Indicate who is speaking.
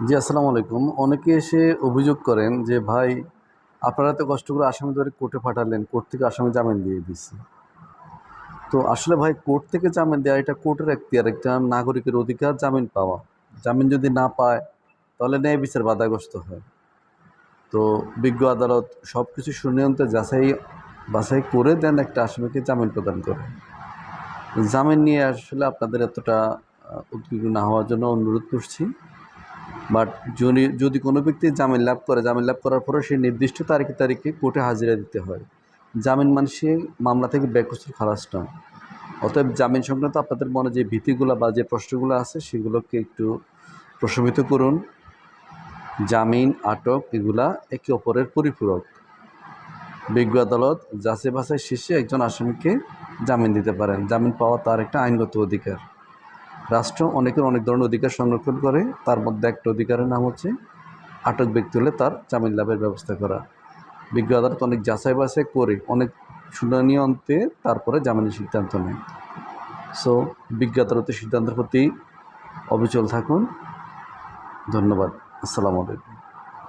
Speaker 1: জি, আসসালামু আলাইকুম। অনেকে এসে অভিযোগ করেন যে, "ভাই, আপনারা এত কষ্ট করে আসামি ধরে কোর্টে পাঠালেন, কোর্ট থেকে আসামি জামিন দিয়ে দিছে।" তো আসলে ভাই কোর্ট থেকে জামিন দেওয়া এটা কোর্টের এখতিয়ার, একটা নাগরিকের অধিকার জামিন পাওয়া। জামিন যদি না পায় তাহলে ন্যায় বিচার বাধাগ্রস্ত হয়। তো বিজ্ঞ আদালত সবকিছু সুনিয়ন্ত্রে বাছাই করে দেন একটা আসামিকে জামিন প্রদান করে। জামিন নিয়ে আসলে আপনাদের এতটা উদ্বিগ্ন না হওয়ার জন্য অনুরোধ করছি। বাট যদি কোনো ব্যক্তি জামিন লাভ করে, জামিন লাভ করার পরেও সেই নির্দিষ্ট তারিখে কোর্টে হাজিরা দিতে হয়। জামিন মানে সে মামলা থেকে বেকসুর খালাস নয়। অতএব জামিন সংক্রান্ত আপনাদের মনে যে ভীতিগুলো বা যে প্রশ্নগুলো আছে সেগুলোকে একটু প্রশমিত করুন। জামিন, আটক এগুলা একে অপরের পরিপূরক। বিজ্ঞ আদালত যাচাই বাছাই শেষে একজন আসামিকে জামিন দিতে পারেন। জামিন পাওয়া তার একটা আইনগত অধিকার। রাষ্ট্র অনেকের অনেক ধরনের অধিকার সংরক্ষণ করে, তার মধ্যে একটা অধিকারের নাম হচ্ছে আটক ব্যক্তি হলে তার জামিন লাভের ব্যবস্থা করা। বিজ্ঞ আদালত অনেক যাচাই বাছাই করে, অনেক শুনানি অন্তে তারপরে জামিনের সিদ্ধান্ত নেয়। সো বিজ্ঞ আদালতের সিদ্ধান্তের প্রতি অবিচল থাকুন। ধন্যবাদ। আসসালামু আলাইকুম।